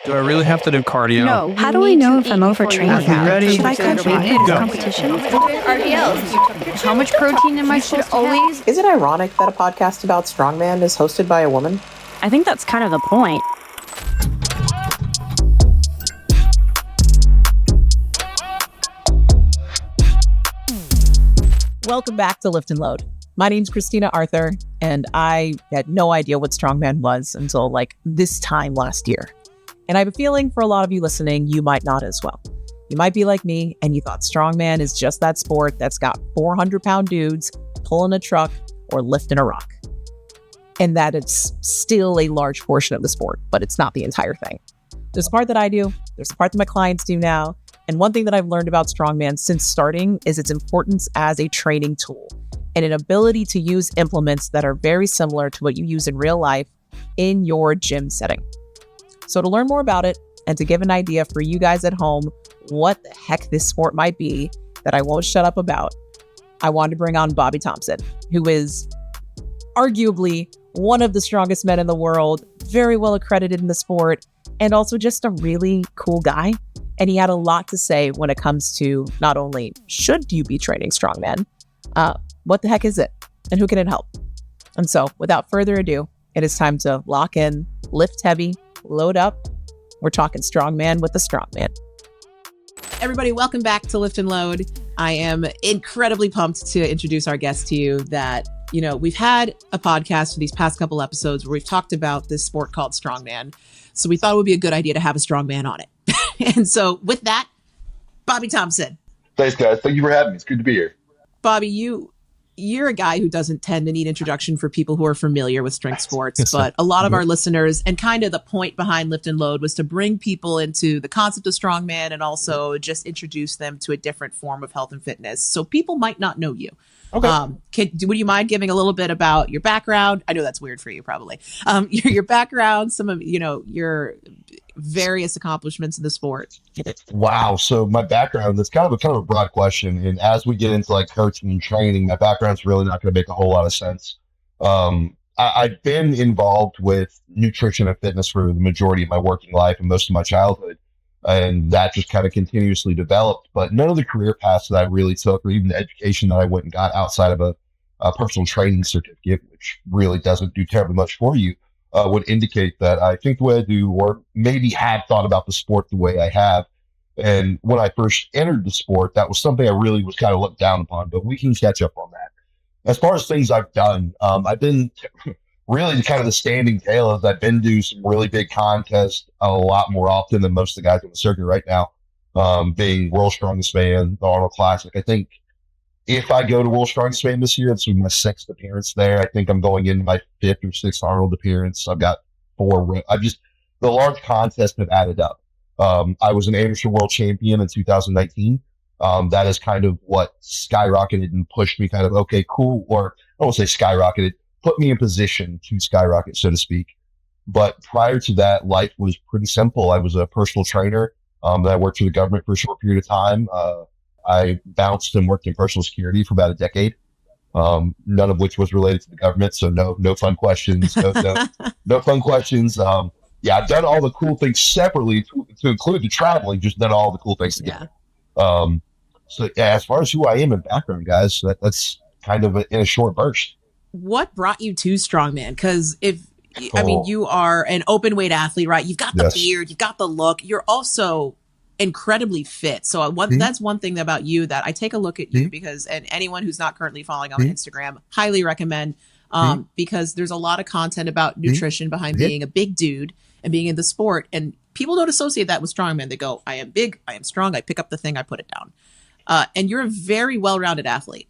Do I really have to do cardio? No. How do we know if I'm overtraining? Ready? Should I cut weight in Go. competition? RDLs. How much protein am I supposed to always? Is it ironic that a podcast about Strongman is hosted by a woman? I think that's kind of the point. Welcome back to Lift and Load. My name's Christina Arthur, and I had no idea what Strongman was until this time last year. And I have a feeling for a lot of you listening, you might not as well. You might be like me, and you thought Strongman is just that sport that's got 400-pound dudes pulling a truck or lifting a rock. And that it's still a large portion of the sport, but it's not the entire thing. There's a part that I do, there's a part that my clients do now, and one thing that I've learned about Strongman since starting is its importance as a training tool and an ability to use implements that are very similar to what you use in real life in your gym setting. So to learn more about it and to give an idea for you guys at home what the heck this sport might be that I won't shut up about, I wanted to bring on Bobby Thompson, who is arguably one of the strongest men in the world, very well accredited in the sport, and also just a really cool guy. And he had a lot to say when it comes to not only should you be training strongmen, what the heck is it and who can it help? And so without further ado, it is time to lock in, lift heavy, load up. We're talking strongman with the strongman. Everybody, welcome back to Lift and Load. I am incredibly pumped to introduce our guest to you that, we've had a podcast for these past couple episodes where we've talked about this sport called strongman. So we thought it would be a good idea to have a strongman on it. And so with that, Bobby Thompson. Thanks, guys. Thank you for having me. It's good to be here. Bobby, you're a guy who doesn't tend to need introduction for people who are familiar with strength sports, but a lot of our listeners, and kind of the point behind Lift and Load was to bring people into the concept of strongman and also just introduce them to a different form of health and fitness. So people might not know you. Okay. Would you mind giving a little bit about your background? I know that's weird for you, probably. Your background, some of your various accomplishments in the sport. Wow. So my background, that's kind of a broad question. And as we get into coaching and training, my background's really not going to make a whole lot of sense. I've been involved with nutrition and fitness for the majority of my working life and most of my childhood. And that just kind of continuously developed. But none of the career paths that I really took, or even the education that I went and got outside of a personal training certificate, which really doesn't do terribly much for you, would indicate that I think the way I do, or maybe had thought about the sport the way I have. And when I first entered the sport, that was something I really was kind of looked down upon, but we can catch up on that. As far as things I've done, I've been really kind of the standing tail as I've been to some really big contests a lot more often than most of the guys on the circuit right now, being World's Strongest Man, the Arnold Classic. I think if I go to World's Strongest Man this year, it's my 6th appearance there. I think I'm going into my 5th or 6th Arnold appearance. I've got 4. The large contests have added up. I was an amateur world champion in 2019. That is kind of what skyrocketed and pushed me kind of, okay, cool. Or I won't say skyrocketed, put me in position to skyrocket, so to speak. But prior to that, life was pretty simple. I was a personal trainer. I worked for the government for a short period of time. I bounced and worked in personal security for about a decade, none of which was related to the government. So no fun questions. No fun questions. I've done all the cool things separately to include the traveling, just done all the cool things together. As far as who I am in background, guys, that's kind of in a short burst. What brought you to strongman? Because you are an open weight athlete, right? You've got the beard, you've got the look. You're also incredibly fit. So that's one thing about you that I take a look at you because, and anyone who's not currently following on Instagram, highly recommend, because there's a lot of content about nutrition behind being a big dude and being in the sport. And people don't associate that with strongman. They go, I am big, I am strong, I pick up the thing, I put it down. And you're a very well-rounded athlete.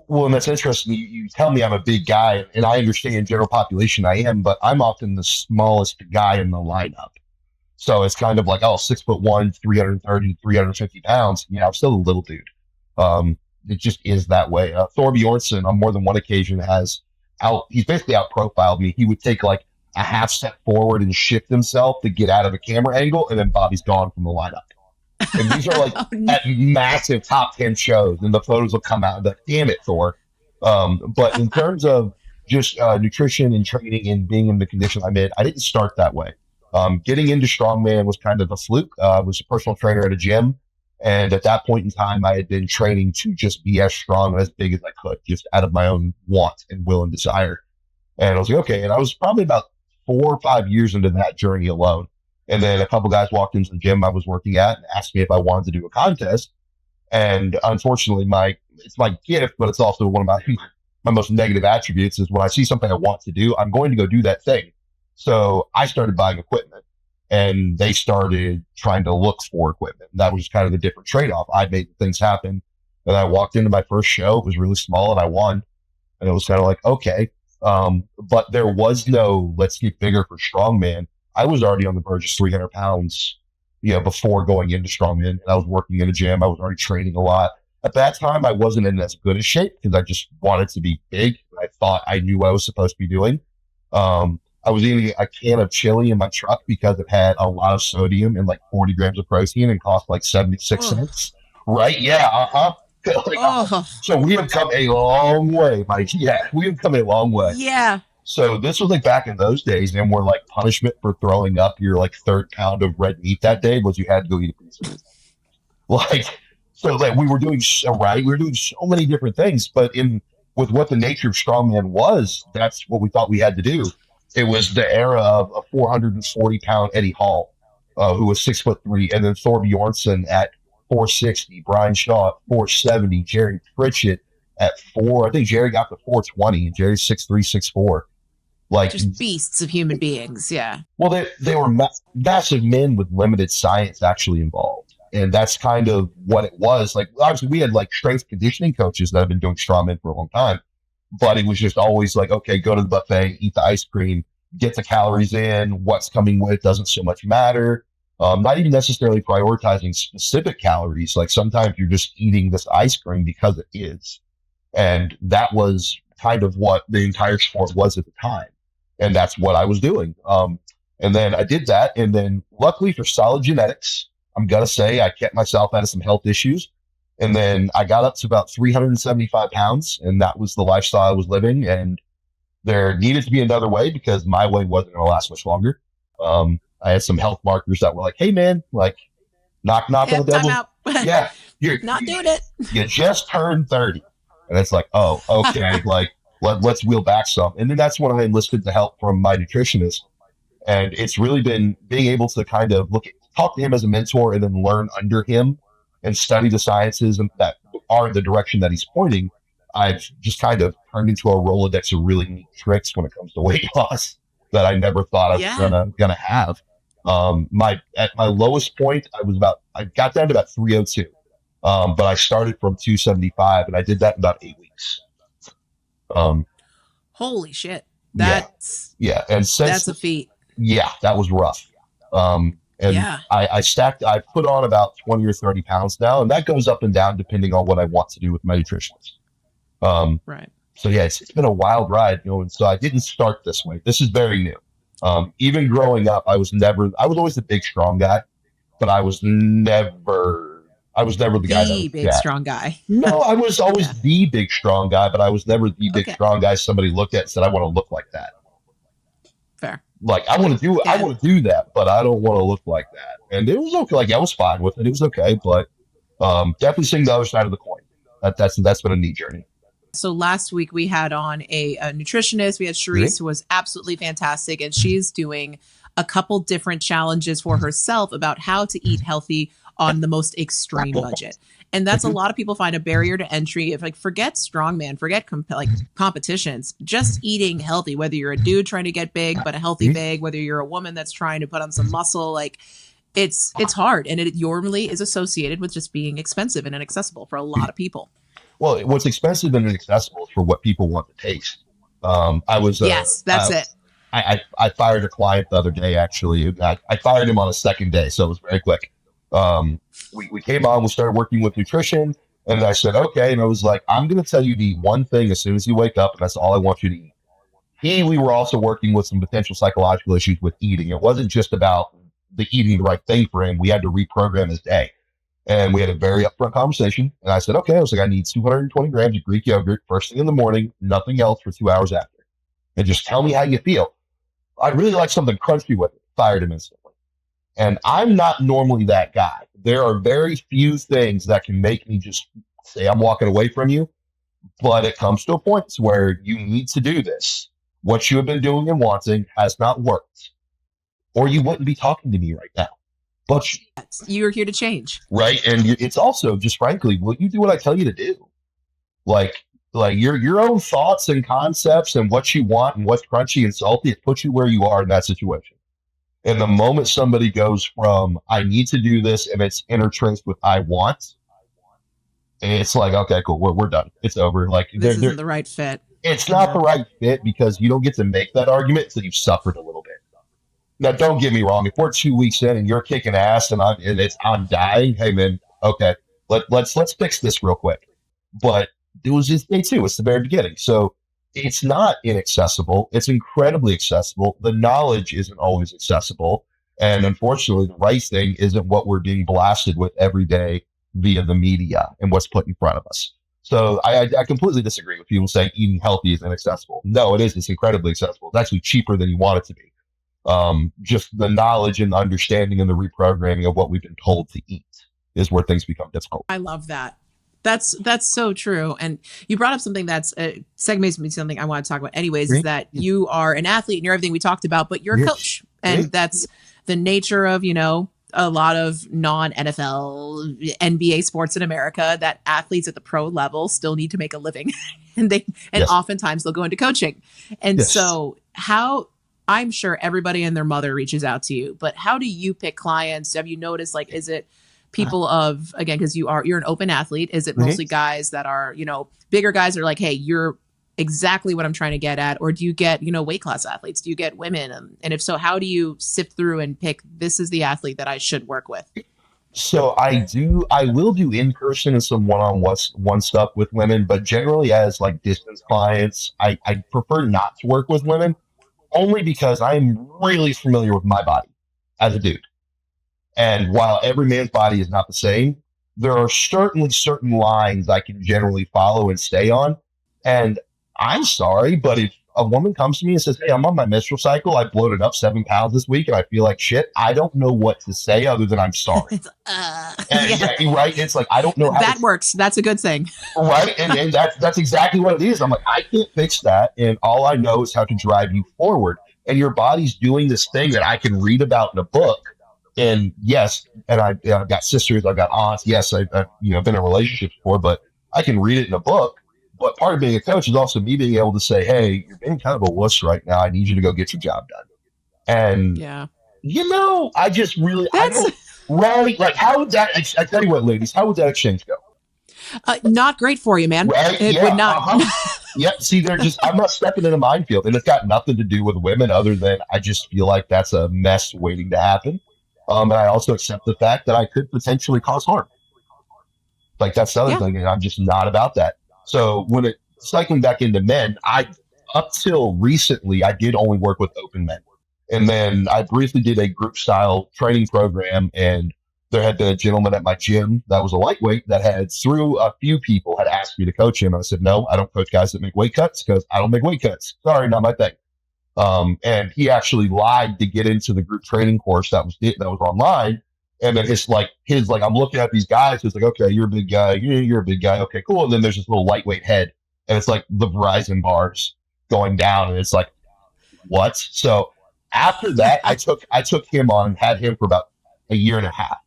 Well, and that's interesting. You tell me I'm a big guy, and I understand general population I am, but I'm often the smallest guy in the lineup. So it's kind of like, 6'1", 330, 350 pounds. I'm still a little dude. It just is that way. Thor Bjornsson on more than one occasion he's basically out-profiled me. He would take a half step forward and shift himself to get out of a camera angle, and then Bobby's gone from the lineup. And these are at massive top 10 shows, and the photos will come out. Damn it, Thor. But in terms of just nutrition and training and being in the condition I'm in, I didn't start that way. Getting into strongman was kind of a fluke. I was a personal trainer at a gym. And at that point in time, I had been training to just be as strong and as big as I could, just out of my own want and will and desire. And I was like, okay. And I was probably about 4 or 5 years into that journey alone. And then a couple guys walked into the gym I was working at and asked me if I wanted to do a contest. And unfortunately, it's my gift, but it's also one of my most negative attributes is when I see something I want to do, I'm going to go do that thing. So I started buying equipment. And they started trying to look for equipment. That was kind of the different trade-off. I made things happen. And I walked into my first show. It was really small and I won. And it was kind of like, okay. But there was no, let's get bigger for strongman. I was already on the verge of 300 pounds, before going into strongman. And I was working in a gym. I was already training a lot. At that time, I wasn't in as good a shape because I just wanted to be big. I thought I knew what I was supposed to be doing. I was eating a can of chili in my truck because it had a lot of sodium and like 40 grams of protein and cost like 76 cents. Right? Yeah. So we have come a long way, Mike. Yeah, we have come a long way. Yeah. So this was like back in those days, and we're like punishment for throwing up your like third pound of red meat that day was you had to go eat a pizza. We were doing we were doing so many different things, but with what the nature of strongman was, that's what we thought we had to do. It was the era of a 440-pound Eddie Hall, who was 6'3", and then Thor Bjornsson at 460, Brian Shaw at 470, Jerry Pritchett at 4. I think Jerry got to 420, and Jerry's 6'3", 6'4". Like just beasts of human beings, yeah. Well, they were massive men with limited science actually involved, and that's kind of what it was. Like obviously, we had like strength conditioning coaches that have been doing strongman for a long time. But it was just always like, okay, go to the buffet, eat the ice cream, get the calories in. What's coming with doesn't so much matter. Not even necessarily prioritizing specific calories. Like sometimes you're just eating this ice cream because it is. And that was kind of what the entire sport was at the time. And that's what I was doing. And then I did that. And then luckily for solid genetics, I'm going to say I kept myself out of some health issues. And then I got up to about 375 pounds, and that was the lifestyle I was living. And there needed to be another way because my way wasn't going to last much longer. I had some health markers that were like, hey, man, like, knock on the devil. Yeah. You're not doing it. You just turned 30. And it's like, oh, okay. Like, let's wheel back some. And then that's when I enlisted the help from my nutritionist. And it's really been being able to kind of talk to him as a mentor and then learn under him and study the sciences that are in the direction that he's pointing. I've just kind of turned into a Rolodex of really neat tricks when it comes to weight loss that I never thought I was gonna have. At my lowest point, I got down to about 302. But I started from 275 and I did that in about 8 weeks. Holy shit. That's And that's a feat. Yeah, that was rough. I put on about 20 or 30 pounds now, and that goes up and down depending on what I want to do with my nutritionist. Right. So yeah, it's been a wild ride, and so I didn't start this way. This is very new. Even growing up, I was always the big, strong guy, but I was never the guy the big, strong guy. No, I was always the big, strong guy, but I was never the big, strong guy somebody looked at and said, I want to look like that. Fair. Like I want to do that, but I don't want to look like that. And it was okay. Like I was fine with it. It was okay, but definitely seeing the other side of the coin. That's been a neat journey. So last week we had on a nutritionist. We had Charisse, who was absolutely fantastic, and she's doing a couple different challenges for herself about how to eat healthy on the most extreme budget. And that's a lot of people find a barrier to entry. If forget strongman, forget competitions, just eating healthy, whether you're a dude trying to get big, but a healthy big, whether you're a woman that's trying to put on some muscle, it's hard. And it normally is associated with just being expensive and inaccessible for a lot of people. Well, what's expensive and inaccessible is for what people want to taste. Yes, that's it. I fired a client the other day, actually. I fired him on a second day, so it was very quick. We came on, we started working with nutrition, and I said, okay. And I was like, I'm going to tell you the one thing as soon as you wake up, and that's all I want you to eat. We were also working with some potential psychological issues with eating. It wasn't just about the eating the right thing for him. We had to reprogram his day. And we had a very upfront conversation. And I said, okay, I was like, I need 220 grams of Greek yogurt first thing in the morning, nothing else for 2 hours after. And just tell me how you feel. I'd really like something crunchy with it. fired him instantly. And I'm not normally that guy. There are very few things that can make me just say I'm walking away from you, but it comes to a point where you need to do this. What you have been doing and wanting has not worked, or you wouldn't be talking to me right now. But you're here to change, right? And it's also just frankly, will you do what I tell you to do? Like your own thoughts and concepts and what you want and what's crunchy and salty, it puts you where you are in that situation. And the moment somebody goes from I need to do this and it's intertraced with I want, it's like, okay, cool, we're done. It's over. Like this isn't the right fit. It's not the right fit because you don't get to make that argument until you've suffered a little bit. Now, don't get me wrong. If we're 2 weeks in and you're kicking ass and I'm dying, hey man, okay, let's fix this real quick. But it was just day two. It's the very beginning. So it's not inaccessible. It's incredibly accessible. The knowledge isn't always accessible. And unfortunately, the right thing isn't what we're being blasted with every day via the media and what's put in front of us. So I completely disagree with people saying eating healthy is inaccessible. No, it is. It's incredibly accessible. It's actually cheaper than you want it to be. Just the knowledge and the understanding and the reprogramming of what we've been told to eat is where things become difficult. I love that. That's so true. And you brought up something that's segues me to something I want to talk about anyways, is that you are an athlete and you're everything we talked about, but you're a coach. And that's the nature of, a lot of non-NFL, NBA sports in America, that athletes at the pro level still need to make a living. and oftentimes they'll go into coaching. And so I'm sure everybody and their mother reaches out to you, but how do you pick clients? Have you noticed, is it people of, again, because you're an open athlete, is it mostly guys that are, bigger guys that are like, hey, you're exactly what I'm trying to get at? Or do you get, weight class athletes? Do you get women? And if so, how do you sift through and pick, this is the athlete that I should work with? So I will do in-person and some one-on-one stuff with women, but generally as distance clients, I prefer not to work with women only because I'm really familiar with my body as a dude. And while every man's body is not the same, there are certainly certain lines I can generally follow and stay on. And I'm sorry, but if a woman comes to me and says, hey, I'm on my menstrual cycle, I bloated up 7 pounds this week and I feel like shit, I don't know what to say other than I'm sorry. Right? It's I don't know how that works. That's a good thing. Right? And that's exactly what it is. I'm I can't fix that. And all I know is how to drive you forward. And your body's doing this thing that I can read about in a book. And yes, and I've got sisters, I've got aunts. Yes, I've been in a relationship before, but I can read it in a book. But part of being a coach is also me being able to say, hey, you're being kind of a wuss right now. I need you to go get your job done. And, I just really, how would that, I tell you what, ladies, how would that exchange go? Not great for you, man. Right? It would not. Yep. See, I'm not stepping in a minefield, and it's got nothing to do with women other than I just feel like that's a mess waiting to happen. And I also accept the fact that I could potentially cause harm. That's the other thing, and I'm just not about that. So when cycling back into men, up till recently, I did only work with open men. And then I briefly did a group style training program, and there had been a gentleman at my gym that was a lightweight that had, through a few people, had asked me to coach him. And I said, no, I don't coach guys that make weight cuts because I don't make weight cuts. Sorry, not my thing. And he actually lied to get into the group training course that was online. And then I'm looking at these guys. It's okay, you're a big guy. You're a big guy. Okay, cool. And then there's this little lightweight head, and it's the Verizon bars going down, and it's what? So after that, I took him on and had him for about a year and a half.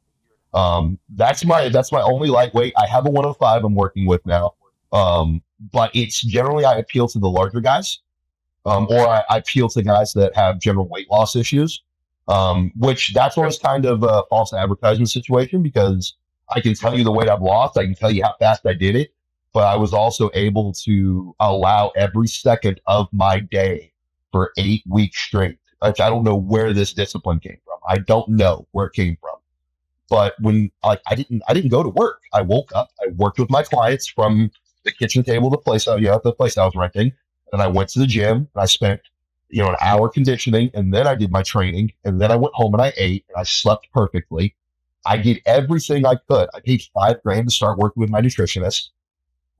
That's my only lightweight. I have a 105 I'm working with now. But it's generally I appeal to the larger guys, or I appeal to guys that have general weight loss issues. Which that's always kind of a false advertisement situation because I can tell you the weight I've lost. I can tell you how fast I did it, but I was also able to allow every second of my day for 8 weeks straight. I don't know where this discipline came from. I don't know where it came from, but when I didn't go to work, I woke up, I worked with my clients from the kitchen table, the place I was renting. And I went to the gym and I spent an hour conditioning, and then I did my training, and then I went home and I ate and I slept perfectly. I did everything I could. I paid $5,000 to start working with my nutritionist.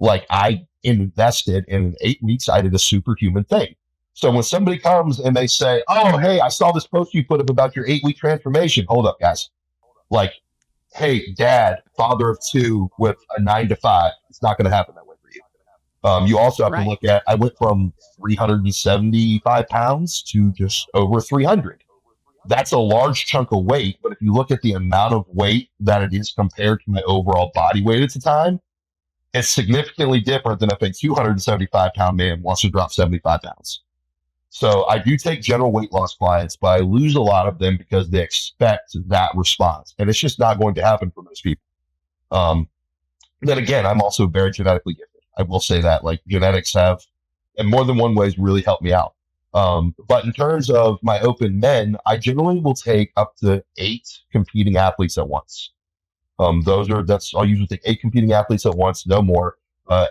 I invested in 8 weeks. I did a superhuman thing. So when somebody comes and they say, oh, hey, I saw this post you put up about your 8-week transformation. Hold up, guys. Like, hey, dad, father of 2 with a 9 to 5. It's not going to happen that way for you. You also have to look at, I went from 375 pounds to just over 300. That's a large chunk of weight. But if you look at the amount of weight that it is compared to my overall body weight at the time, it's significantly different than if a 275-pound man wants to drop 75 pounds. So I do take general weight loss clients, but I lose a lot of them because they expect that response. And it's just not going to happen for most people. Then again, I'm also very genetically gifted. I will say that, like, genetics have, in more than one ways, really helped me out. But in terms of my open men, I generally will take up to 8 competing athletes at once. I'll usually take 8 competing athletes at once, no more.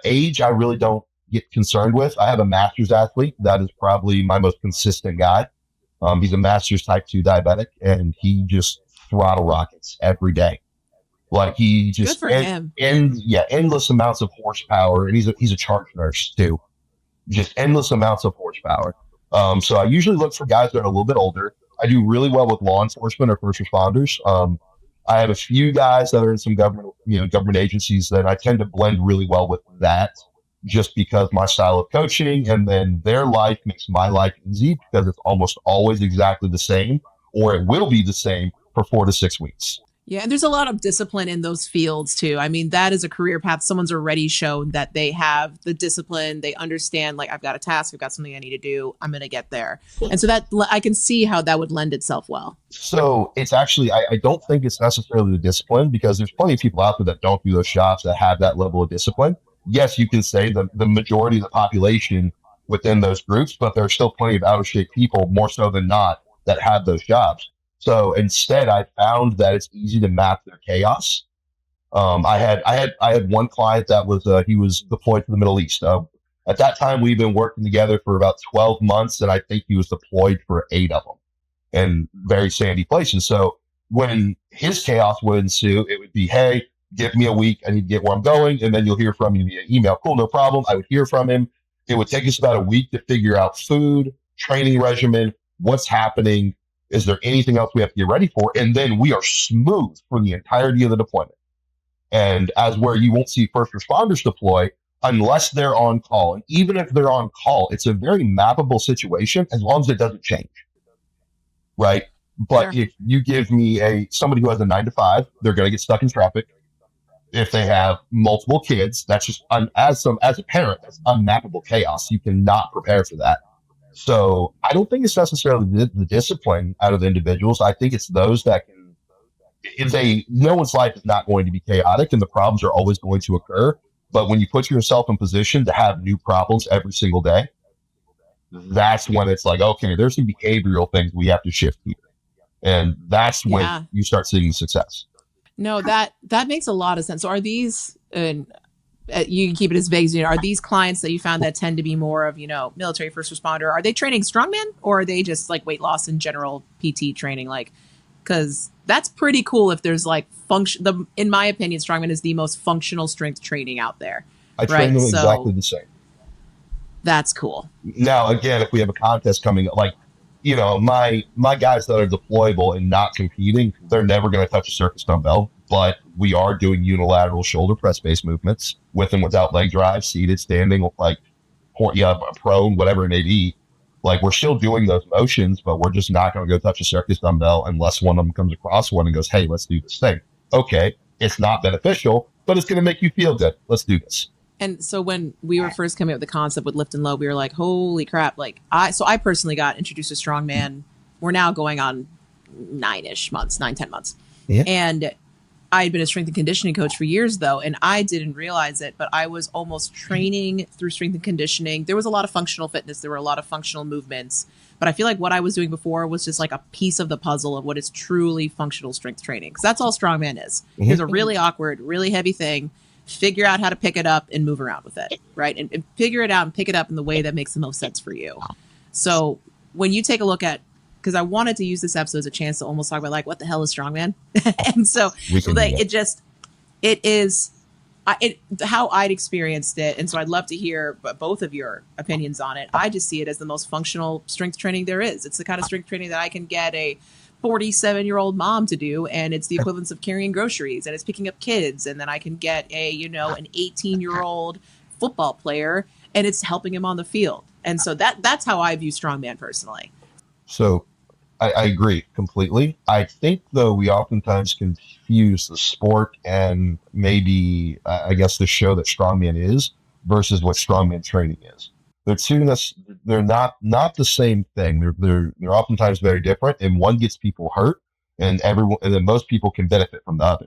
Age, I really don't get concerned with. I have a master's athlete that is probably my most consistent guy. He's a master's type 2 diabetic, and he just throttle rockets every day. Like, he just endless amounts of horsepower, and he's a charge nurse too. Just endless amounts of horsepower. So I usually look for guys that are a little bit older. I do really well with law enforcement or first responders. I have a few guys that are in some government agencies that I tend to blend really well with that, just because my style of coaching, and then their life makes my life easy because it's almost always exactly the same, or it will be the same for 4 to 6 weeks. Yeah, and there's a lot of discipline in those fields too. I mean, that is a career path. Someone's already shown that they have the discipline. They understand, like, I've got a task, I've got something I need to do, I'm going to get there. And so that, I can see how that would lend itself well. So it's actually, I don't think it's necessarily the discipline, because there's plenty of people out there that don't do those jobs that have that level of discipline. Yes, you can say the majority of the population within those groups, but there are still plenty of out of shape people, more so than not, that have those jobs. So instead, I found that it's easy to map their chaos. I had one client that was he was deployed to the Middle East. At that time, we've been working together for about 12 months, and I think he was deployed for 8 of them in very sandy places. So when his chaos would ensue, it would be, hey, give me a week, I need to get where I'm going, and then you'll hear from me via email. Cool, no problem. I would hear from him. It would take us about a week to figure out food, training regimen, what's happening. Is there anything else we have to get ready for? And then we are smooth for the entirety of the deployment. And as where you won't see first responders deploy unless they're on call. And even if they're on call, it's a very mappable situation as long as it doesn't change. Right? But if you give me somebody who has a 9 to 5, they're going to get stuck in traffic. If they have multiple kids, that's just, as a parent, that's unmappable chaos. You cannot prepare for that. So I don't think it's necessarily the discipline out of the individuals. I think it's those that can, no one's life is not going to be chaotic, and the problems are always going to occur. But when you put yourself in position to have new problems every single day, that's when it's like, okay, there's some behavioral things we have to shift here. And that's when you start seeing success. No, that makes a lot of sense. So are these, you can keep it as vague as you know, are these clients that you found that tend to be more of, military first responder, are they training strongman, or are they just like weight loss and general PT training? Like, because that's pretty cool if there's like function. In my opinion, strongman is the most functional strength training out there. I train them exactly the same. That's cool. Now, again, if we have a contest coming up, like, my guys that are deployable and not competing, they're never going to touch a circus dumbbell, but we are doing unilateral shoulder press based movements with and without leg drive, seated, standing, like, prone, whatever it may be. Like, we're still doing those motions, but we're just not going to go touch a circus dumbbell unless one of them comes across one and goes, hey, let's do this thing. Okay, it's not beneficial, but it's going to make you feel good. Let's do this. And so when we were first coming up with the concept with Lift and Low, we were like, holy crap. Like, I personally got introduced to Strongman. We're now going on 9-10 months. Yeah. And I had been a strength and conditioning coach for years, though, and I didn't realize it, but I was almost training through strength and conditioning. There was a lot of functional fitness. There were a lot of functional movements. But I feel like what I was doing before was just like a piece of the puzzle of what is truly functional strength training. Because that's all Strongman is. Mm-hmm. There's a really awkward, really heavy thing. Figure out how to pick it up and move around with it, right? And figure it out and pick it up in the way that makes the most sense for you. So when you take a look at, because I wanted to use this episode as a chance to almost talk about like, what the hell is Strongman? And so like, how I'd experienced it, and so I'd love to hear both of your opinions on it. I just see it as the most functional strength training there is. It's the kind of strength training that I can get a 47-year-old mom to do, and it's the equivalence of carrying groceries, and it's picking up kids, and then I can get an 18-year-old football player, and it's helping him on the field. And so that's how I view strongman personally. So I agree completely. I think, though, we oftentimes confuse the sport and maybe, I guess, the show that strongman is versus what strongman training is. They're not the same thing. They're oftentimes very different, and one gets people hurt, and then most people can benefit from the other.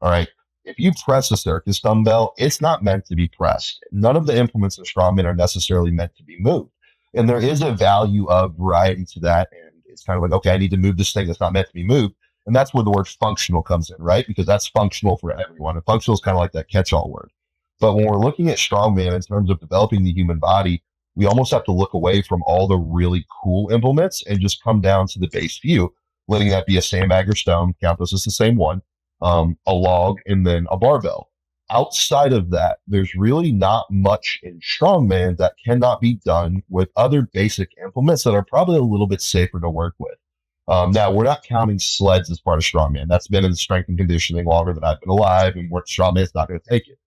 All right. If you press a circus dumbbell, it's not meant to be pressed. None of the implements in strongman are necessarily meant to be moved. And there is a value of variety to that. And it's kind of like, okay, I need to move this thing that's not meant to be moved. And that's where the word functional comes in, right? Because that's functional for everyone. And functional is kind of like that catch-all word. But when we're looking at strongman in terms of developing the human body, we almost have to look away from all the really cool implements and just come down to the base view, letting that be a sandbag or stone, count those as the same one, a log, and then a barbell. Outside of that, there's really not much in strongman that cannot be done with other basic implements that are probably a little bit safer to work with. Now, we're not counting sleds as part of strongman. That's been in strength and conditioning longer than I've been alive, and strongman's not going to take it.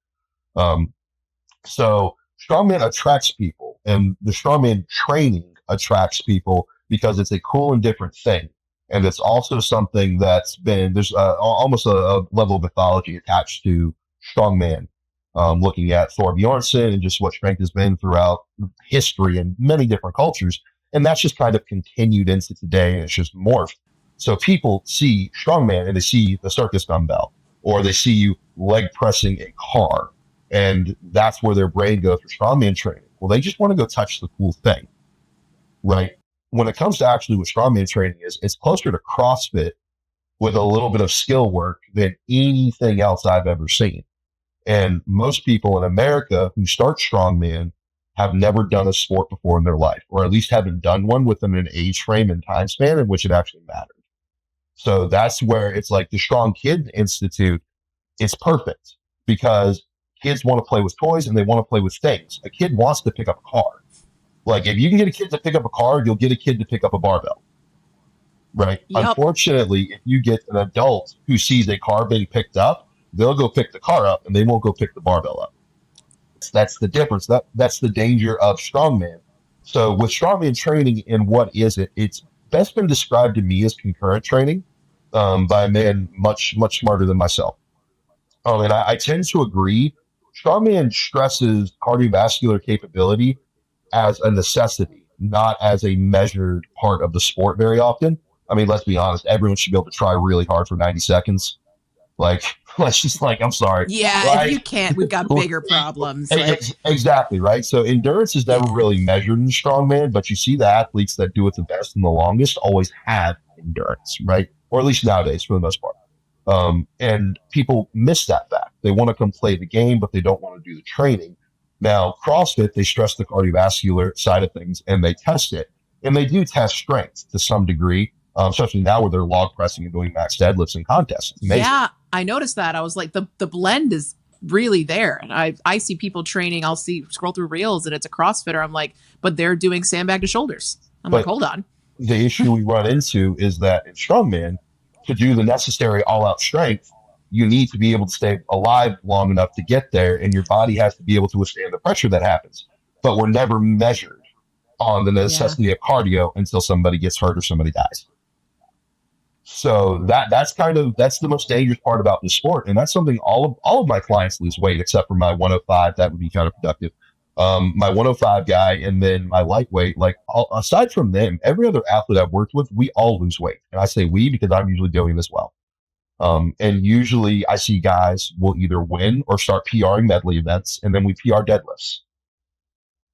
So strongman attracts people, and the strongman training attracts people because it's a cool and different thing. And it's also something there's almost a level of mythology attached to strongman, looking at Thor Bjornsson and just what strength has been throughout history and many different cultures. And that's just kind of continued into today, and it's just morphed. So people see strongman and they see the circus dumbbell, or they see you leg pressing a car, and that's where their brain goes for strongman training. Well, they just want to go touch the cool thing, right? When it comes to actually what strongman training is, it's closer to CrossFit with a little bit of skill work than anything else I've ever seen. And most people in America who start strongman have never done a sport before in their life, or at least haven't done one within an age frame and time span in which it actually mattered. So that's where it's like the Strongman Institute is perfect, because kids want to play with toys and they want to play with things. A kid wants to pick up a car. Like, if you can get a kid to pick up a car, you'll get a kid to pick up a barbell, right? Yep. Unfortunately, if you get an adult who sees a car being picked up, they'll go pick the car up and they won't go pick the barbell up. That's the difference. That's the danger of strongman. So with strongman training, and what is it? It's best been described to me as concurrent training by a man much smarter than myself. And I tend to agree. Strongman stresses cardiovascular capability as a necessity, not as a measured part of the sport very often. I mean, let's be honest, everyone should be able to try really hard for 90 seconds. Like, let's just I'm sorry. Yeah, right? If you can't, we've got bigger problems. Exactly, right? So endurance is never really measured in strongman, but you see the athletes that do it the best and the longest always have endurance, right? Or at least nowadays, for the most part. And people miss that fact. They want to come play the game, but they don't want to do the training. Now, CrossFit, they stress the cardiovascular side of things, and they test it. And they do test strength to some degree, especially now where they're log pressing and doing max deadlifts in contests. It's amazing. Yeah, I noticed that. I was like, the blend is really there. And I see people training, scroll through reels, and it's a CrossFitter. I'm like, but they're doing sandbag to shoulders. I'm like, hold on. The issue we run into is that in strongman, to do the necessary all-out strength, you need to be able to stay alive long enough to get there, and your body has to be able to withstand the pressure that happens. But we're never measured on the necessity of cardio until somebody gets hurt or somebody dies. So that's the most dangerous part about the sport, and that's something all of my clients lose weight except for my 105. That would be counterproductive. My 105 guy, and then my lightweight. Aside from them, every other athlete I've worked with, we all lose weight, and I say we because I'm usually doing this well. And usually I see guys will either win or start PRing medley events, and then we PR deadlifts.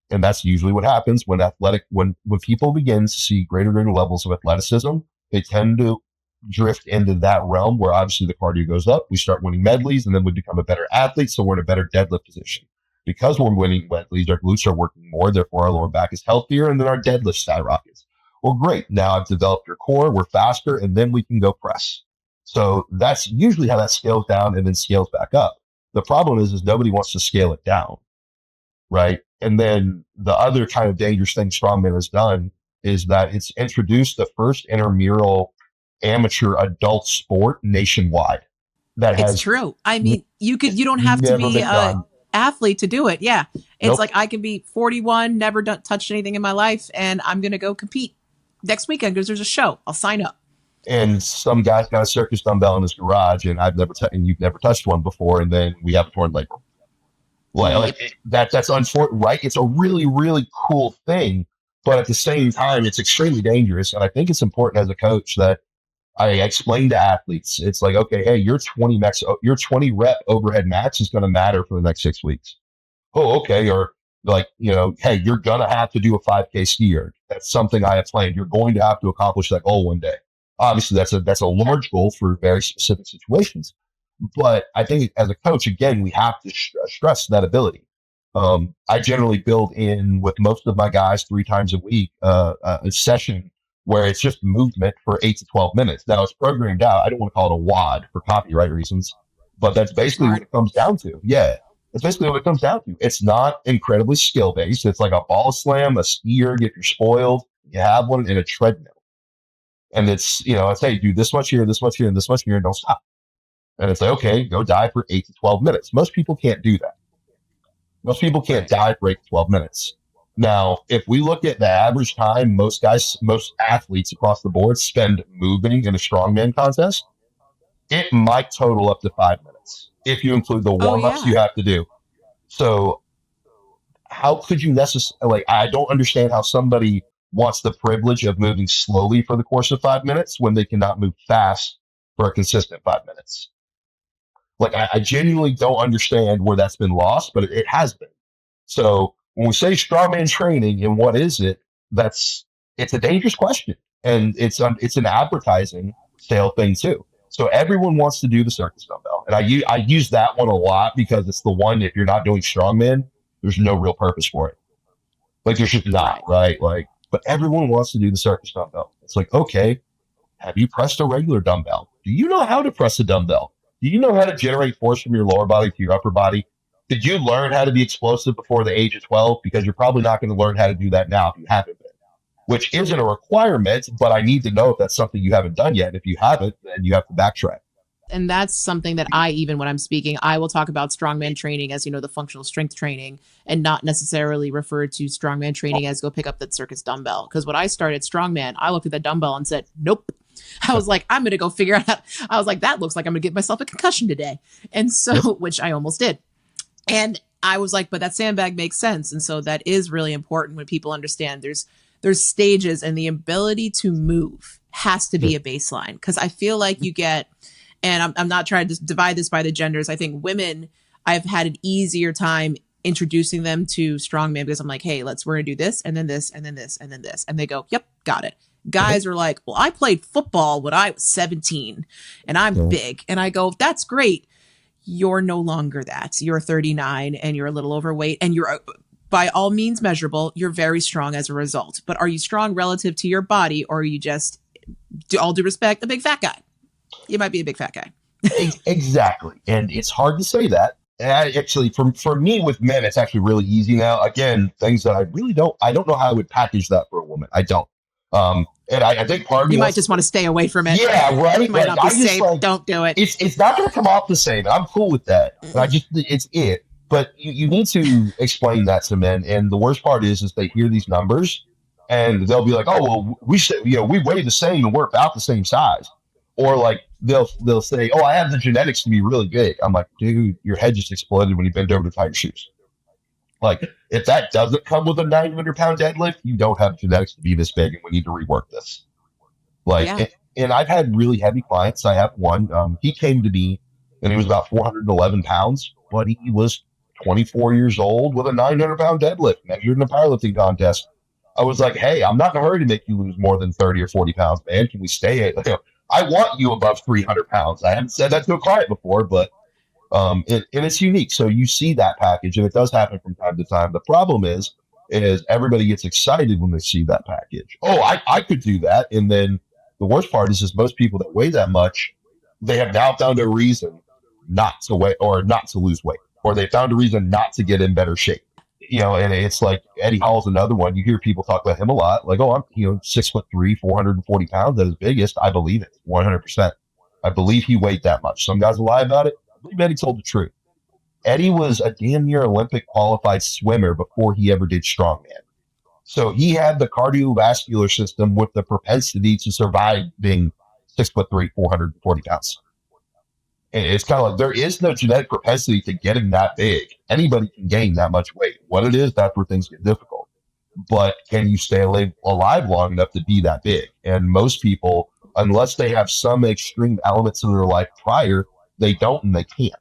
And that's usually what happens when people begin to see greater and greater levels of athleticism. They tend to drift into that realm where obviously the cardio goes up. We start winning medleys, and then we become a better athlete. So we're in a better deadlift position. Because we're winning medleys, our glutes are working more, therefore our lower back is healthier, and then our deadlift skyrockets. Well, great. Now I've developed your core, we're faster, and then we can go press. So that's usually how that scales down and then scales back up. The problem is nobody wants to scale it down, right? And then the other kind of dangerous thing Strongman has done is that it's introduced the first intramural amateur adult sport nationwide that It's has true. I mean, you don't have to never be been a done. athlete to do it. Yeah. It's Nope. like I can be 41, never touched anything in my life, and I'm going to go compete next weekend because there's a show. I'll sign up. And some guy's got a circus dumbbell in his garage, and and you've never touched one before, and then we have a torn labrum. That's unfortunate, right? It's a really, really cool thing, but at the same time, it's extremely dangerous. And I think it's important as a coach that I explain to athletes, it's like, okay, hey, your 20 rep overhead max is going to matter for the next 6 weeks. Oh, okay. Or like, hey, you're going to have to do a 5K skier. That's something I have planned. You're going to have to accomplish that goal one day. Obviously, that's a large goal for very specific situations. But I think as a coach, again, we have to stress that ability. I generally build in with most of my guys 3 times a week a session where it's just movement for 8 to 12 minutes. Now, it's programmed out. I don't want to call it a WOD for copyright reasons, but that's basically what it comes down to. Yeah, that's basically what it comes down to. It's not incredibly skill-based. It's like a ball slam, a skier, get your spoiled, you have one, and a treadmill. And it's, it's, hey, do this much here, this much here, and this much here, and don't stop. And it's like, okay, go dive for 8 to 12 minutes. Most people can't do that. Most people can't dive for 8 to 12 minutes. Now, if we look at the average time most athletes across the board spend moving in a strongman contest, it might total up to 5 minutes if you include the warm-ups you have to do. So how could you necessarily, I don't understand how somebody wants the privilege of moving slowly for the course of 5 minutes when they cannot move fast for a consistent 5 minutes. Like, I genuinely don't understand where that's been lost, but it has been. So when we say strongman training and what is it, it's a dangerous question. And it's an advertising sale thing too. So everyone wants to do the circus dumbbell. And I use that one a lot because it's the one, if you're not doing strongman, there's no real purpose for it. Like, there's just not, right? Like, but everyone wants to do the circus dumbbell. It's like, okay, have you pressed a regular dumbbell? Do you know how to press a dumbbell? Do you know how to generate force from your lower body to your upper body? Did you learn how to be explosive before the age of 12? Because you're probably not going to learn how to do that now if you haven't been, which isn't a requirement, but I need to know if that's something you haven't done yet. If you haven't, then you have to backtrack. And that's something that even when I'm speaking, I will talk about strongman training as, the functional strength training, and not necessarily refer to strongman training as go pick up that circus dumbbell. Because when I started strongman, I looked at that dumbbell and said, nope. I was like, I'm going to go figure out I was like, that looks like I'm going to give myself a concussion today. And so, which I almost did. And I was like, but that sandbag makes sense. And so that is really important when people understand there's stages, and the ability to move has to be a baseline. Because I feel like you get, and I'm not trying to divide this by the genders. I think women, I've had an easier time introducing them to strongman because I'm like, hey, we're going to do this and then this and then this and then this. And they go, yep, got it. Guys are like, well, I played football when I was 17 and I'm big. And I go, that's great. You're no longer that. You're 39 and you're a little overweight and you're by all means measurable. You're very strong as a result. But are you strong relative to your body, or are you just, all due respect, a big fat guy? You might be a big fat guy. Exactly. And it's hard to say that. And actually, for me with men, it's actually really easy now. Again, things that I don't know how I would package that for a woman. I don't. And I think part of me might just want to stay away from it. Yeah, right. It might not be safe. Don't do it. It's not going to come off the same. I'm cool with that. And it's it. But you need to explain that to men. And the worst part is they hear these numbers and they'll be like, oh, well, we weigh the same and we're about the same size. Or like they'll say, oh, I have the genetics to be really big. I'm like, dude, your head just exploded when you bent over to tie your shoes. Like, if that doesn't come with a 900-pound deadlift, you don't have genetics to be this big, and we need to rework this. Like, and I've had really heavy clients. I have one. He came to me, and he was about 411 pounds, but he was 24 years old with a 900-pound deadlift measured in a powerlifting contest. I was like, hey, I'm not in a hurry to make you lose more than 30 or 40 pounds, man. Can we stay at, I want you above 300 pounds. I haven't said that to a client before, but and it's unique. So you see that package, and it does happen from time to time. The problem is everybody gets excited when they see that package. Oh, I could do that. And then the worst part is most people that weigh that much, they have now found a reason not to weigh or not to lose weight, or they found a reason not to get in better shape. And it's like Eddie Hall's another one. You hear people talk about him a lot, like, oh, I'm 6'3", 440 pounds at his biggest. I believe it 100%. I believe he weighed that much. Some guys will lie about it. I believe Eddie told the truth. Eddie was a damn near Olympic qualified swimmer before he ever did strongman. So he had the cardiovascular system with the propensity to survive being 6'3", 440 pounds. And it's kind of like there is no genetic propensity to getting that big. Anybody can gain that much weight. What it is, that's where things get difficult. But can you stay alive long enough to be that big? And most people, unless they have some extreme elements in their life prior, they don't and they can't.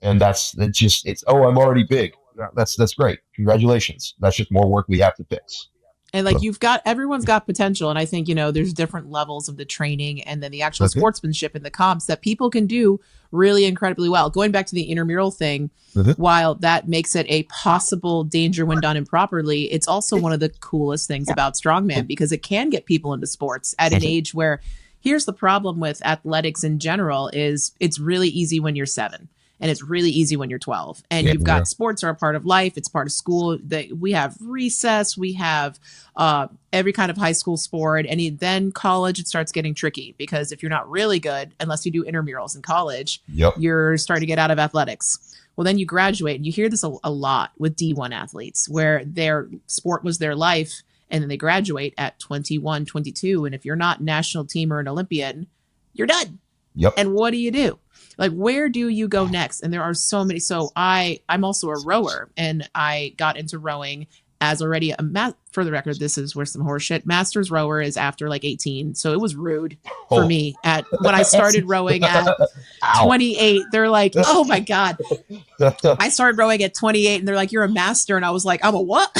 And I'm already big. That's great. Congratulations. That's just more work we have to fix. And like everyone's got potential. And I think, there's different levels of the training and then the actual sportsmanship and the comps that people can do really incredibly well. Going back to the intramural thing, while that makes it a possible danger when done improperly, it's also one of the coolest things about strongman because it can get people into sports at an age where here's the problem with athletics in general is it's really easy when you're 7. And it's really easy when you're 12. And you've got sports are a part of life. It's part of school. We have recess. We have every kind of high school sport. And then college, it starts getting tricky because if you're not really good, unless you do intramurals in college, you're starting to get out of athletics. Well, then you graduate. And you hear this a lot with D1 athletes where their sport was their life. And then they graduate at 21, 22. And if you're not national team or an Olympian, you're done. And what do? Like, where do you go next? And there are so many. So I'm also a rower, and I got into rowing as already for the record, this is where some horse shit. Master's rower is after like 18. So it was rude for me when I started rowing at 28. They're like, oh my God. I started rowing at 28 and they're like, you're a master. And I was like, I'm a what?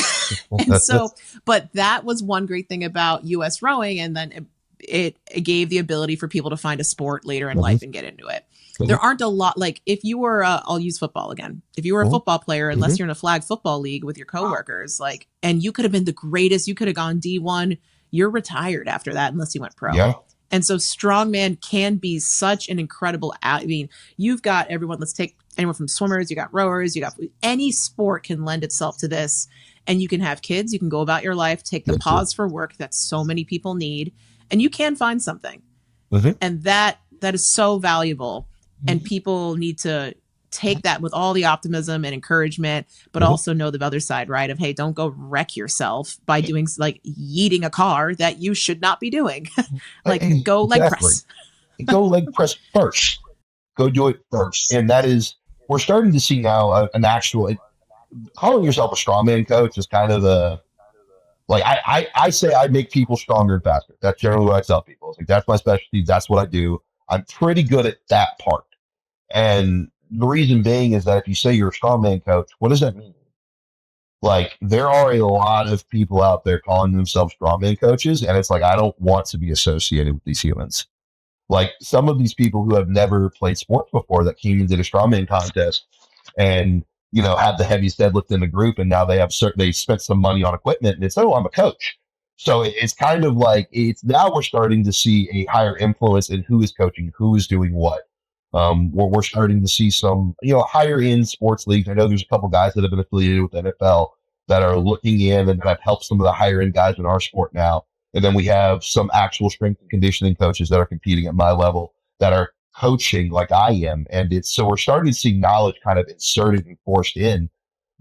And so, but that was one great thing about US rowing. And then it gave the ability for people to find a sport later in life and get into it. There aren't a lot, like if you were, I'll use football again. If you were a football player, unless you're in a flag football league with your coworkers, like, and you could have been the greatest, you could have gone D1, you're retired after that unless you went pro. Yeah. And so strongman can be such an incredible, I mean, you've got everyone, let's take anyone from swimmers, you got rowers, you got any sport can lend itself to this. And you can have kids, you can go about your life, take the pause for work that so many people need, and you can find something. And that is so valuable. And people need to take that with all the optimism and encouragement, but also know the other side, right? Of, hey, don't go wreck yourself by doing like yeeting a car that you should not be doing. Like go leg press. Go leg press first. Go do it first. And that is, we're starting to see now an actual, calling yourself a strongman coach is kind of like I say I make people stronger and faster. That's generally what I tell people. It's like, that's my specialty. That's what I do. I'm pretty good at that part. And the reason being is that if you say you're a strongman coach, what does that mean? Like, there are a lot of people out there calling themselves strongman coaches, and it's like, I don't want to be associated with these humans. Like, some of these people who have never played sports before that came and did a strongman contest and, had the heaviest deadlift in the group, and now they spent some money on equipment, and it's, oh, I'm a coach. So it's kind of like, now we're starting to see a higher influence in who is coaching, who is doing what. We're starting to see some, higher end sports leagues. I know there's a couple guys that have been affiliated with the NFL that are looking in and have helped some of the higher end guys in our sport now. And then we have some actual strength and conditioning coaches that are competing at my level that are coaching like I am. And so we're starting to see knowledge kind of inserted and forced in.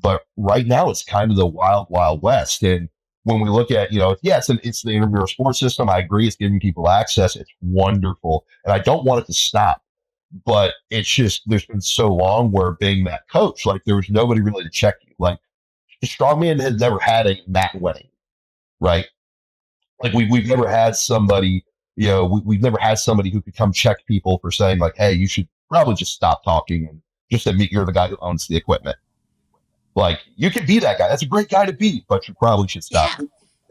But right now it's kind of the wild, wild west. And when we look at, it's the intramural sports system. I agree. It's giving people access. It's wonderful. And I don't want it to stop. But it's just, there's been so long where being that coach, like there was nobody really to check you. Like the strongman has never had a mat wedding, right? Like we've never had somebody, we've never had somebody who could come check people for saying like, hey, you should probably just stop talking and just admit you're the guy who owns the equipment. Like you could be that guy. That's a great guy to be, but you probably should stop. Yeah.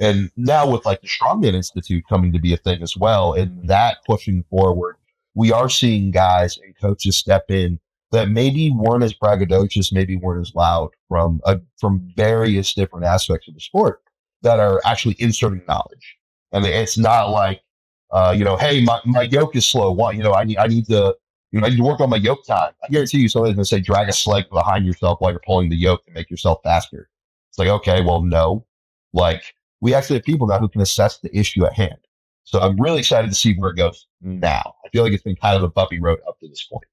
And now with like the Strongman Institute coming to be a thing as well, and that pushing forward, we are seeing guys and coaches step in that maybe weren't as braggadocious, maybe weren't as loud from various different aspects of the sport that are actually inserting knowledge. And it's not like, hey, my yoke is slow. I need to I need to work on my yoke time. I guarantee you somebody's going to say drag a sled behind yourself while you're pulling the yoke to make yourself faster. It's like, okay, well, no. Like, we actually have people now who can assess the issue at hand. So I'm really excited to see where it goes now. I feel like it's been kind of a bumpy road up to this point.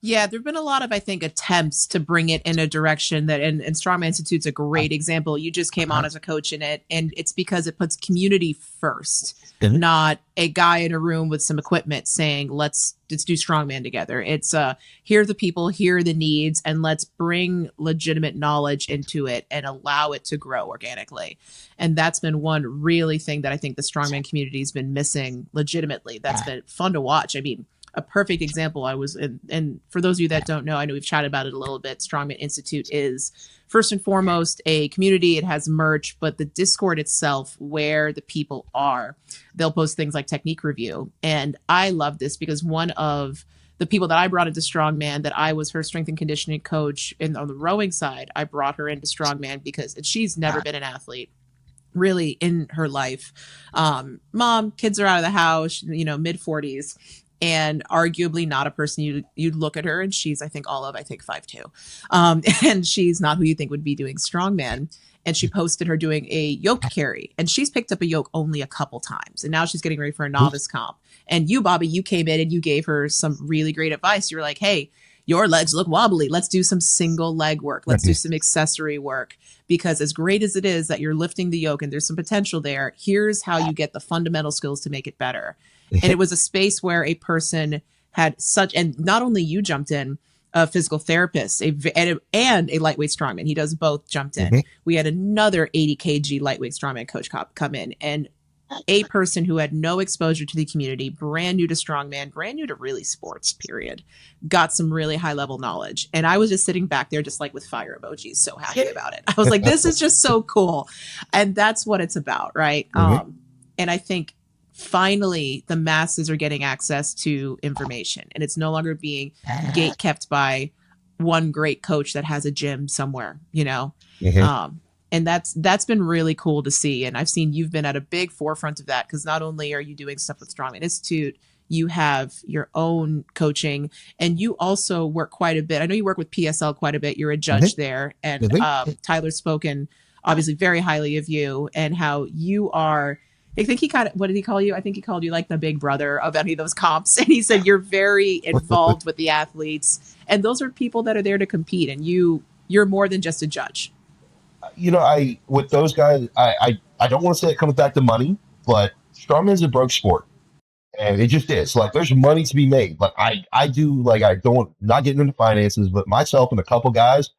Yeah, there have been a lot of, I think, attempts to bring it in a direction that, and Strongman Institute's a great example. You just came on as a coach in it, and it's because it puts community first, not a guy in a room with some equipment saying, let's do Strongman together. It's here are the people, here are the needs, and let's bring legitimate knowledge into it and allow it to grow organically. And that's been one really thing that I think the Strongman community has been missing legitimately. That's been fun to watch. I mean, a perfect example I was in, and for those of you that don't know, I know we've chatted about it a little bit. Strongman Institute is first and foremost a community. It has merch, but the Discord itself, where the people are, they'll post things like technique review. And I love this because one of the people that I brought into Strongman, that I was her strength and conditioning coach on the rowing side, I brought her into Strongman because she's never been an athlete really in her life. Mom, kids are out of the house, mid 40s. And arguably not a person you'd look at her, and she's I think 5'2", and she's not who you think would be doing strongman. And she posted her doing a yoke carry, and she's picked up a yoke only a couple times, and now she's getting ready for a novice comp. And you, Bobby, you came in and you gave her some really great advice. You were like, "Hey, your legs look wobbly. Let's do some single leg work. Let's do some accessory work, because as great as it is that you're lifting the yoke and there's some potential there, here's how you get the fundamental skills to make it better." And it was a space where a person had and not only you jumped in, a physical therapist, and a lightweight strongman. He does both, jumped in. We had another 80 kg lightweight strongman coach come in, and a person who had no exposure to the community, brand new to strongman, brand new to really sports, period, got some really high level knowledge. And I was just sitting back there just like with fire emojis, so happy about it. I was like, this is just so cool. And that's what it's about, right? And I think finally the masses are getting access to information, and it's no longer being gate kept by one great coach that has a gym somewhere, and that's been really cool to see. And I've seen you've been at a big forefront of that, because not only are you doing stuff with Strongman Institute, you have your own coaching, and you also work quite a bit. I know you work with PSL quite a bit. You're a judge there, and Tyler's spoken obviously very highly of you and how you are. I think what did he call you? I think he called you like the big brother of any of those comps. And he said you're very involved with the athletes, and those are people that are there to compete, and you're more than just a judge. With those guys, I don't want to say it comes back to money, but strongman's a broke sport, and it just is. Like, there's money to be made. Like, not getting into finances, but myself and a couple guys,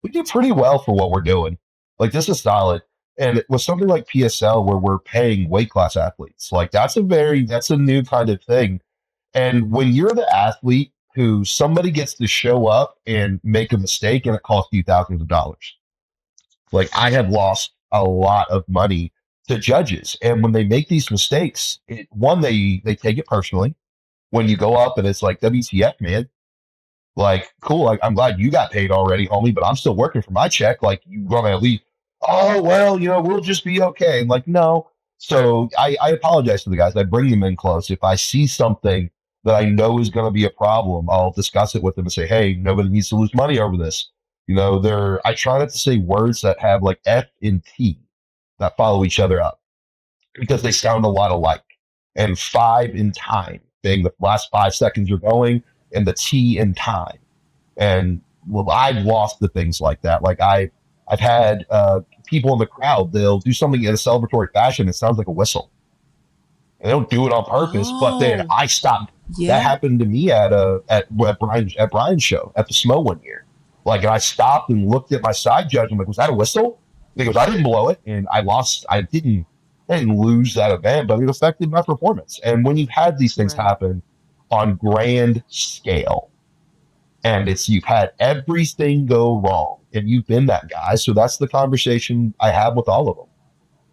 we do pretty well for what we're doing. Like, this is solid. And with something like PSL, where we're paying weight class athletes, like that's a new kind of thing. And when you're the athlete who somebody gets to show up and make a mistake and it costs you thousands of dollars, like I have lost a lot of money to judges. And when they make these mistakes, they take it personally. When you go up and it's like, WTF, man, like, cool, I'm glad you got paid already, homie, but I'm still working for my check. Like, you gonna at least, oh, well, we'll just be okay. I'm like, no. So I apologize to the guys. I bring them in close. If I see something that I know is going to be a problem, I'll discuss it with them and say, hey, nobody needs to lose money over this. I try not to say words that have like F and T that follow each other up, because they sound a lot alike. And 5 in time being the last 5 seconds you're going, and the T in time. And well, I've lost the things like that. Like I've had people in the crowd, they'll do something in a celebratory fashion. It sounds like a whistle. And they don't do it on purpose, but then I stopped. Yeah. That happened to me at Brian's show at the SMO one year. Like, and I stopped and looked at my side judge. I'm like, was that a whistle? He goes, I didn't blow it. And I didn't lose that event, but it affected my performance. And when you've had these things happen on grand scale, and you've had everything go wrong, and you've been that guy. So that's the conversation I have with all of them.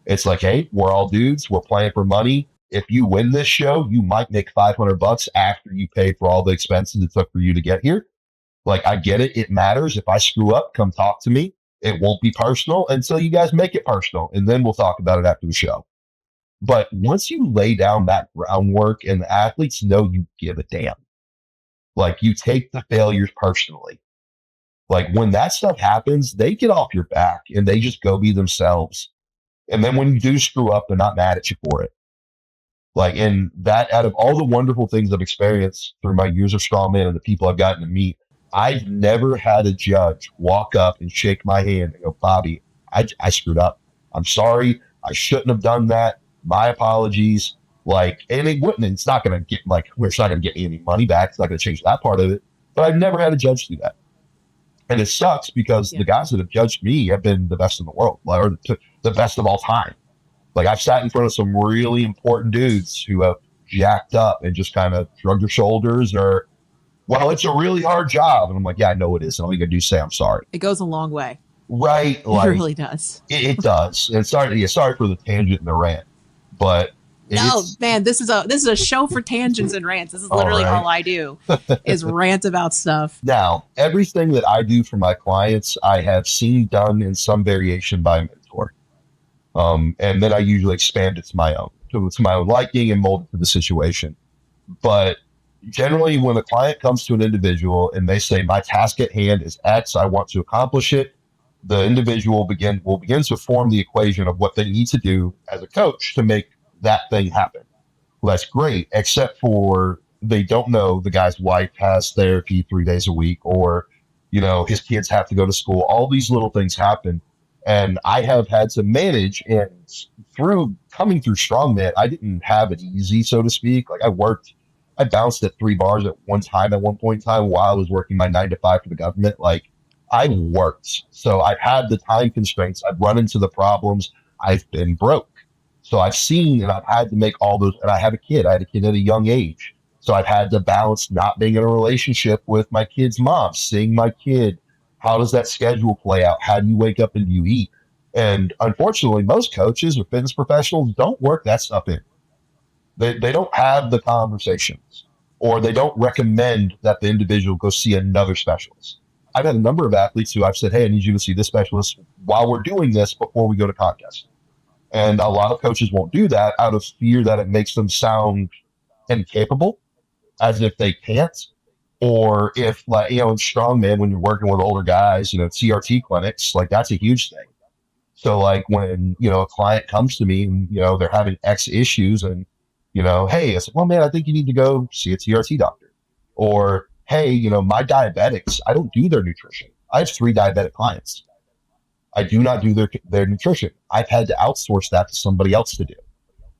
It's like, hey, we're all dudes. We're playing for money. If you win this show, you might make $500 after you pay for all the expenses it took for you to get here. Like, I get it. It matters. If I screw up, come talk to me. It won't be personal until you guys make it personal, and then we'll talk about it after the show. But once you lay down that groundwork and the athletes know you give a damn, Like, you take the failures personally. Like, when that stuff happens, they get off your back and they just go be themselves. And then when you do screw up, they're not mad at you for it. Like, and that, out of all the wonderful things I've experienced through my years of strongman and the people I've gotten to meet, I've never had a judge walk up and shake my hand and go, Bobby, I screwed up. I'm sorry. I shouldn't have done that. My apologies. Like, and it's not going to get, like, we're not going to get any money back. It's not going to change that part of it. But I've never had a judge do that. And it sucks because the guys that have judged me have been the best in the world, or the best of all time. Like, I've sat in front of some really important dudes who have jacked up and just kind of shrugged their shoulders, or, well, it's a really hard job. And I'm like, yeah, I know it is. And all you gotta do is say, I'm sorry. It goes a long way. Right. Like, it really does. It does. And sorry for the tangent and the rant, but no, man, this is a show for tangents and rants. This is literally all I do is rant about stuff. Now, everything that I do for my clients, I have seen done in some variation by a mentor. And then I usually expand it to my own liking and mold it to the situation. But generally, when a client comes to an individual and they say, my task at hand is X, I want to accomplish it, the individual will begin to form the equation of what they need to do as a coach to make that thing happen. Well, that's great, except for they don't know the guy's wife has therapy 3 days a week, or, his kids have to go to school. All these little things happen. And I have had to manage, and coming through strongman, I didn't have it easy, so to speak. Like, I bounced at 3 bars at one point in time while I was working my 9 to 5 for the government. Like, I worked. So I've had the time constraints. I've run into the problems. I've been broke. So I've seen, and I've had to make all those, and I had a kid at a young age. So I've had to balance not being in a relationship with my kid's mom, seeing my kid. How does that schedule play out? How do you wake up and do you eat? And unfortunately, most coaches or fitness professionals don't work that stuff in. They don't have the conversations, or they don't recommend that the individual go see another specialist. I've had a number of athletes who I've said, hey, I need you to see this specialist while we're doing this before we go to contest. And a lot of coaches won't do that out of fear that it makes them sound incapable, as if they can't. Or if, like, in strongman, when you're working with older guys, TRT clinics, like, that's a huge thing. So, like, when, a client comes to me and, they're having X issues and, hey, I said, well, man, I think you need to go see a TRT doctor. Or, hey, my diabetics, I don't do their nutrition. I have 3 diabetic clients. I do not do their nutrition. I've had to outsource that to somebody else to do.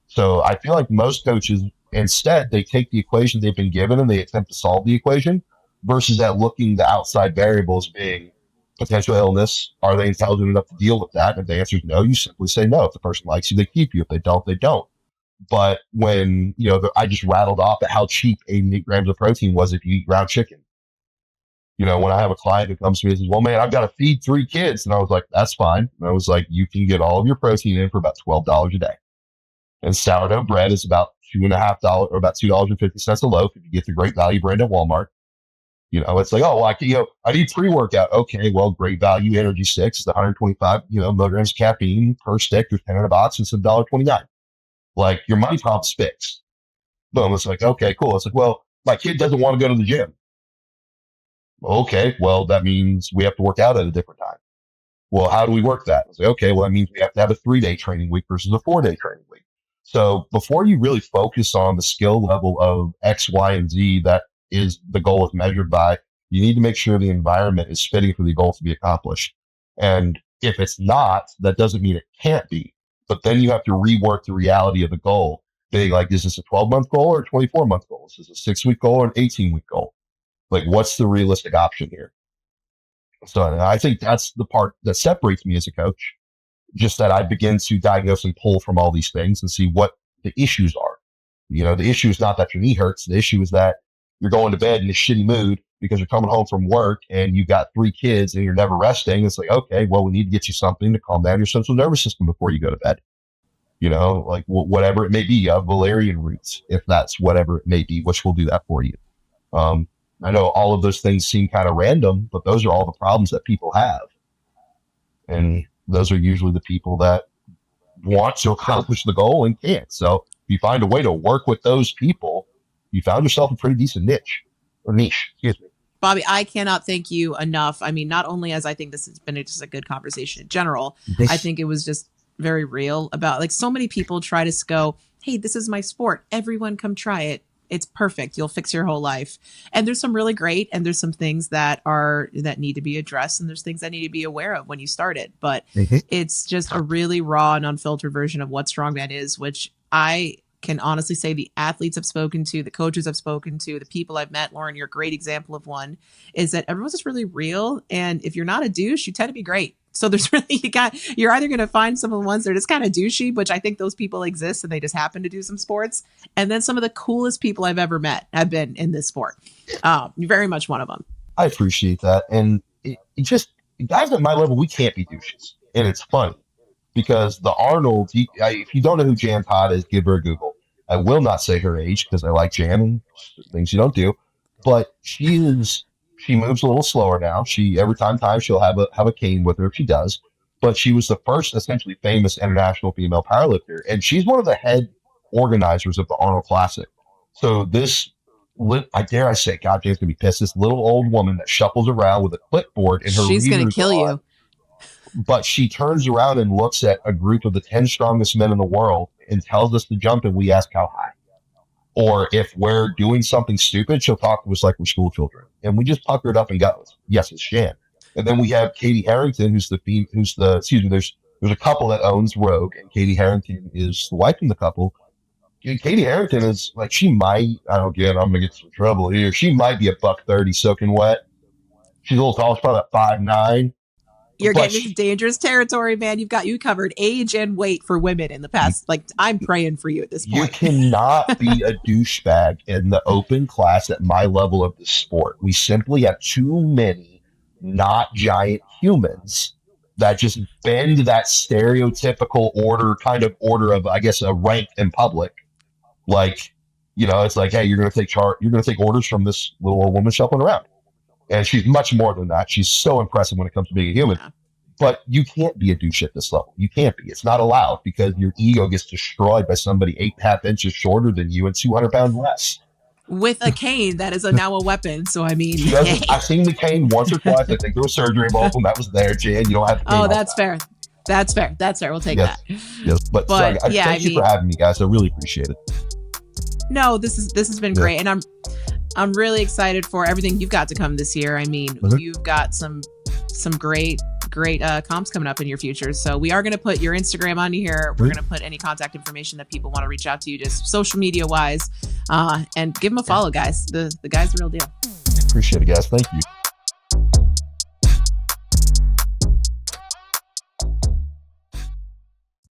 So I feel like most coaches, instead, they take the equation they've been given and they attempt to solve the equation, versus that looking the outside variables being potential illness. Are they intelligent enough to deal with that? And if the answer is no, you simply say no. If the person likes you, they keep you. If they don't, they don't. But when, I just rattled off at how cheap 88 grams of protein was if you eat ground chicken. When I have a client who comes to me and says, well, man, I've got to feed 3 kids. And I was like, that's fine. And I was like, you can get all of your protein in for about $12 a day. And sourdough bread is about $2.50 or about $2.50 a loaf if you get the Great Value brand at Walmart. It's like, oh, well, I need pre-workout. Okay, well, Great Value Energy Sticks is 125, milligrams of caffeine per stick. There's 10 in a box and it's $1.29. Like, your money problem's fixed. Boom. It's like, okay, cool. It's like, well, my kid doesn't want to go to the gym. Okay, well, that means we have to work out at a different time. Well, how do we work that? It's like, okay, well, that means we have to have a 3-day training week versus a 4-day training week. So before you really focus on the skill level of X, Y, and Z, that is the goal is measured by, you need to make sure the environment is fitting for the goal to be accomplished. And if it's not, that doesn't mean it can't be. But then you have to rework the reality of the goal. Being like, is this a 12-month goal or a 24-month goal? Is this a 6-week goal or an 18-week goal? Like, what's the realistic option here? So I think that's the part that separates me as a coach. Just that I begin to diagnose and pull from all these things and see what the issues are. The issue is not that your knee hurts. The issue is that you're going to bed in a shitty mood because you're coming home from work and you've got 3 kids and you're never resting. It's like, okay, well, we need to get you something to calm down your central nervous system before you go to bed. Like whatever it may be, valerian roots, if that's whatever it may be, which will do that for you. I know all of those things seem kind of random, but those are all the problems that people have. And those are usually the people that want to accomplish the goal and can't. So if you find a way to work with those people, you found yourself a pretty decent niche. or niche, excuse me. Bobby, I cannot thank you enough. I mean, not only as I think this has been just a good conversation in general, I think it was just very real about like so many people try to go, hey, this is my sport. Everyone come try it. It's perfect. You'll fix your whole life. And there's some really great, and there's some things that need to be addressed, and there's things that need to be aware of when you start it. But it's just a really raw and unfiltered version of what strongman is, which I can honestly say the athletes I've spoken to, the coaches I've spoken to, the people I've met, Lauren, you're a great example of one, is that everyone's just really real. And if you're not a douche, you tend to be great. So there's really, you're either going to find some of the ones that are just kind of douchey, which I think those people exist and they just happen to do some sports. And then some of the coolest people I've ever met have been in this sport. You're very much one of them. I appreciate that. And it just, guys at my level, we can't be douches. And it's funny because the Arnold, if you don't know who Jan Todd is, give her a Google. I will not say her age because I like Jan and things you don't do, but she moves a little slower now. Every time she'll have a cane with her if she does, but she was the first essentially famous international female powerlifter. And she's one of the head organizers of the Arnold Classic. So this, I dare I say, God, Jan's gonna be pissed. This little old woman that shuffles around with a clipboard in her, she's going to kill you. But she turns around and looks at a group of the 10 strongest men in the world and tells us to jump, and we ask how high. Or if we're doing something stupid, she'll talk to us like we're school children. And we just pucker it up and go, yes, it's Jan. And then we have Katie Harrington, there's a couple that owns Rogue, and Katie Harrington is the wife in the couple. Katie Harrington is like, I'm going to get some trouble here. She might be a $130 soaking wet. She's a little tall, she's probably about 5'9". You're getting into dangerous territory, man. You covered age and weight for women in the past. Like, I'm praying for you at this point. You cannot be a douchebag in the open class at my level of the sport. We simply have too many not giant humans that just bend that stereotypical order of, I guess, a rank in public. Like, it's like, hey, you're going to take orders from this little old woman shuffling around. And she's much more than that. She's so impressive when it comes to being a human. Yeah. But you can't be a douche at this level. You can't be. It's not allowed because your ego gets destroyed by somebody 8.5 inches shorter than you and 200 pounds less. With a cane that is now a weapon. So, I mean. I've seen the cane once or twice. I think there was surgery involved when that was there, Jan. You don't have to. Oh, that's fair. That's fair. We'll take that. Yes. But sorry, thank you for having me, guys. I really appreciate it. No, this has been great. And I'm really excited for everything you've got to come this year. I mean, you've got some great comps coming up in your future. So we are going to put your Instagram on here. We're going to put any contact information that people want to reach out to you, just social media wise, and give them a follow, guys. The guy's the real deal. Appreciate it, guys. Thank you.